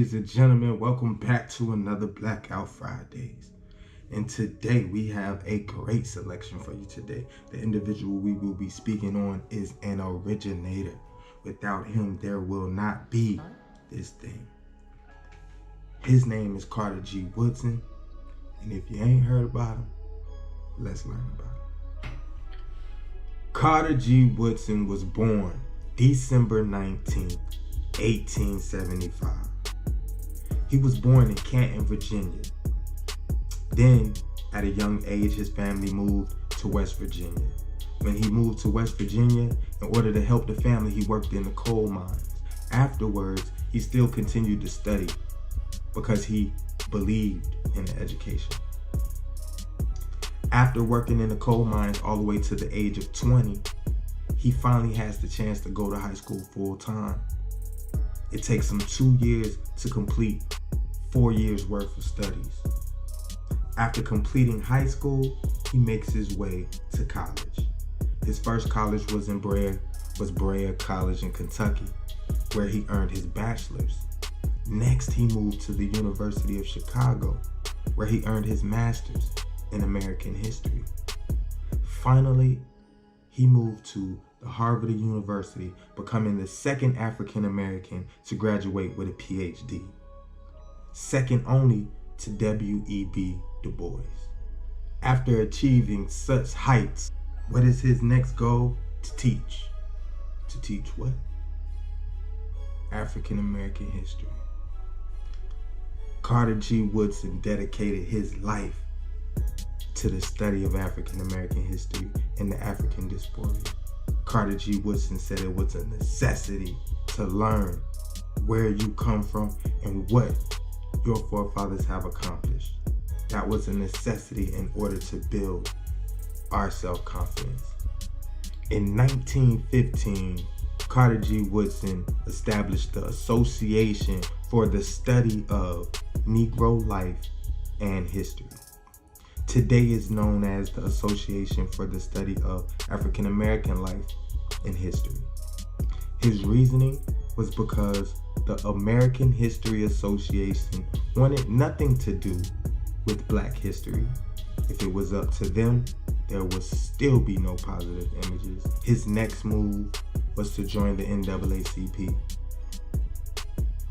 Ladies and gentlemen, welcome back to another Blackout Fridays. And today we have a great selection for you today. The individual we will be speaking on is an originator. Without him, there will not be this thing. His name is Carter G. Woodson. And if you ain't heard about him, let's learn about him. Carter G. Woodson was born December 19th, 1875. He was born in Canton, Virginia. Then, at a young age, his family moved to West Virginia. When he moved to West Virginia, in order to help the family, he worked in the coal mines. Afterwards, he still continued to study because he believed in the education. After working in the coal mines all the way to the age of 20, he finally has the chance to go to high school full time. It takes him 2 years to complete 4 years worth of studies. After completing high school, he makes his way to college. His first college was Brea College in Kentucky, where he earned his bachelor's. Next, he moved to the University of Chicago, where he earned his master's in American history. Finally, he moved to the Harvard University, becoming the second African American to graduate with a PhD, second only to W.E.B. Du Bois. After achieving such heights, what is his next goal? To teach. To teach what? African American history. Carter G. Woodson dedicated his life to the study of African American history and the African diaspora. Carter G. Woodson said it was a necessity to learn where you come from and what your forefathers have accomplished. That was a necessity in order to build our self-confidence. In 1915, Carter G. Woodson established the Association for the Study of Negro Life and History. Today is known as the Association for the Study of African American Life and History. His reasoning was because the American History Association wanted nothing to do with Black history. If it was up to them, there would still be no positive images. His next move was to join the NAACP.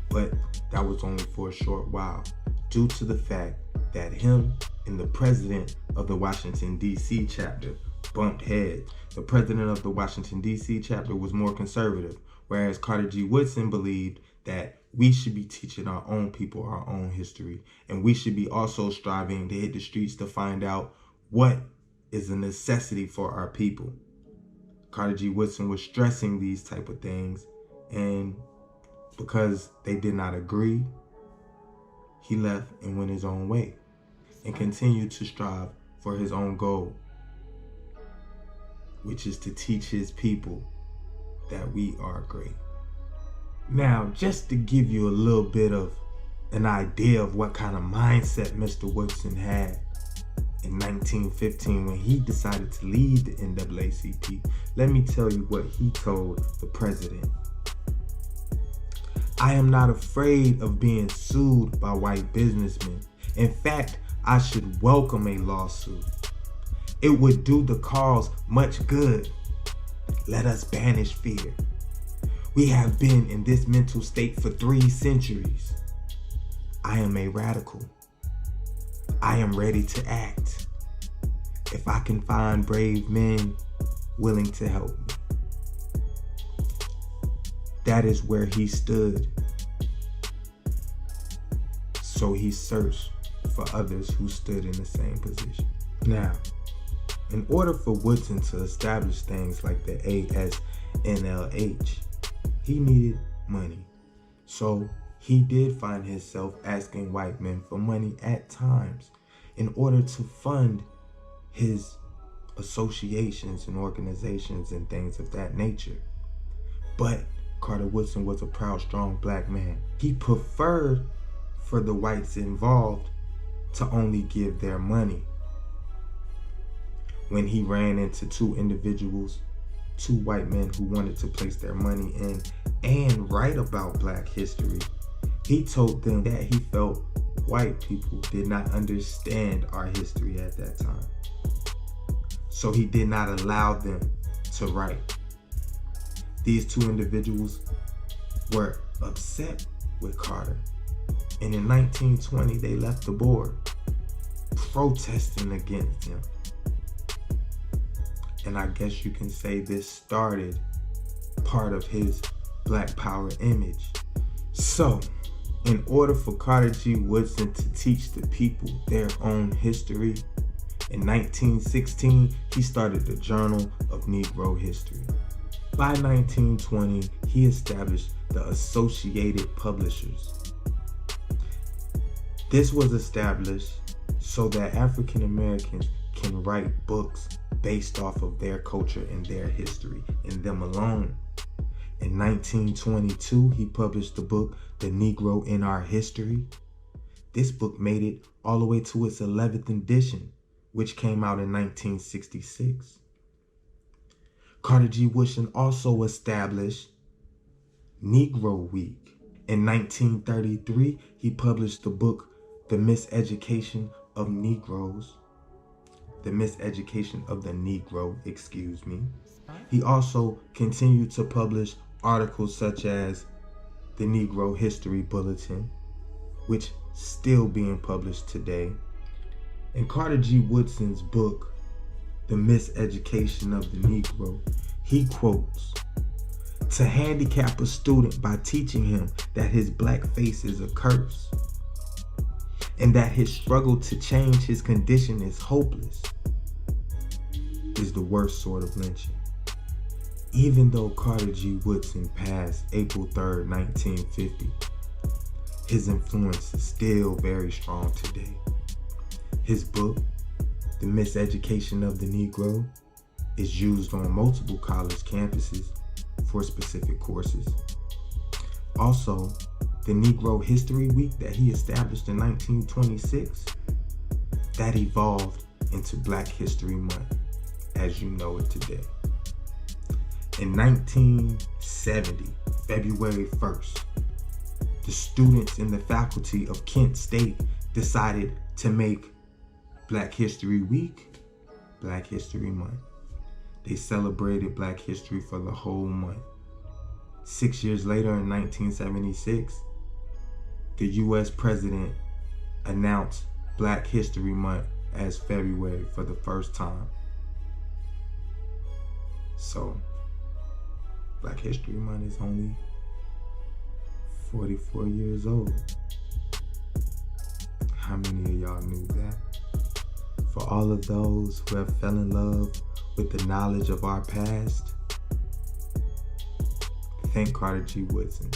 But that was only for a short while, due to the fact that him and the president of the Washington, D.C. chapter bumped heads. The president of the Washington, D.C. chapter was more conservative, whereas Carter G. Woodson believed that we should be teaching our own people our own history, and we should be also striving to hit the streets to find out what is a necessity for our people. Carter G. Woodson was stressing these type of things, and because they did not agree, he left and went his own way and continued to strive for his own goal, which is to teach his people that we are great. Now, just to give you a little bit of an idea of what kind of mindset Mr. Woodson had in 1915 when he decided to leave the NAACP, let me tell you what he told the president. I am not afraid of being sued by white businessmen. In fact, I should welcome a lawsuit. It would do the cause much good. Let us banish fear. We have been in this mental state for 3 centuries. I am a radical. I am ready to act. If I can find brave men willing to help me. That is where he stood. So he searched for others who stood in the same position. Now, in order for Woodson to establish things like the ASNLH, he needed money. So he did find himself asking white men for money at times in order to fund his associations and organizations and things of that nature. But Carter Woodson was a proud, strong Black man. He preferred for the whites involved to only give their money. When he ran into 2 individuals, 2 white men who wanted to place their money in and write about Black history, He told them that he felt white people did not understand our history at that time. So he did not allow them to write. These two individuals were upset with Carter. And in 1920, they left the board, protesting against him. And I guess you can say this started part of his Black Power image. So, in order for Carter G. Woodson to teach the people their own history, in 1916, he started the Journal of Negro History. By 1920, he established the Associated Publishers. This was established so that African Americans can write books based off of their culture and their history and them alone. In 1922, he published the book, The Negro in Our History. This book made it all the way to its 11th edition, which came out in 1966. Carter G. Woodson also established Negro Week. In 1933, he published the book, The Miseducation of Negroes. The Miseducation of the Negro, excuse me. He also continued to publish articles such as the Negro History Bulletin, which still being published today. In Carter G. Woodson's book, The Miseducation of the Negro, he quotes, "To handicap a student by teaching him that his black face is a curse and that his struggle to change his condition is hopeless is the worst sort of lynching." Even though Carter G. Woodson passed April 3rd, 1950, his influence is still very strong today. His book, The Miseducation of the Negro, is used on multiple college campuses for specific courses. Also, the Negro History Week that he established in 1926, that evolved into Black History Month as you know it today. In 1970, February 1st, the students in the faculty of Kent State decided to make Black History Week Black History Month. They celebrated Black history for the whole month. 6 years later, in 1976, the US president announced Black History Month as February for the first time. So, Black History Month is only 44 years old. How many of y'all knew that? For all of those who have fell in love with the knowledge of our past, thank Carter G. Woodson.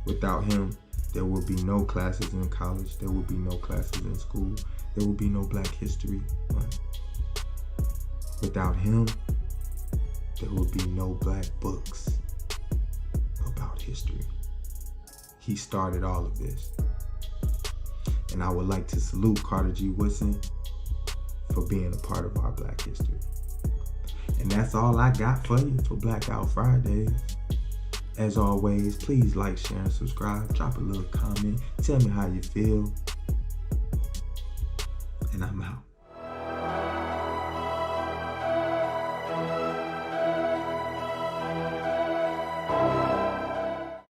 Without him, there would be no classes in college, there would be no classes in school, there would be no Black History Month. Without him, there would be no Black books about history. He started all of this. And I would like to salute Carter G. Woodson for being a part of our Black history. And that's all I got for you for Blackout Fridays. As always, please like, share, and subscribe. Drop a little comment. Tell me how you feel. And I'm out.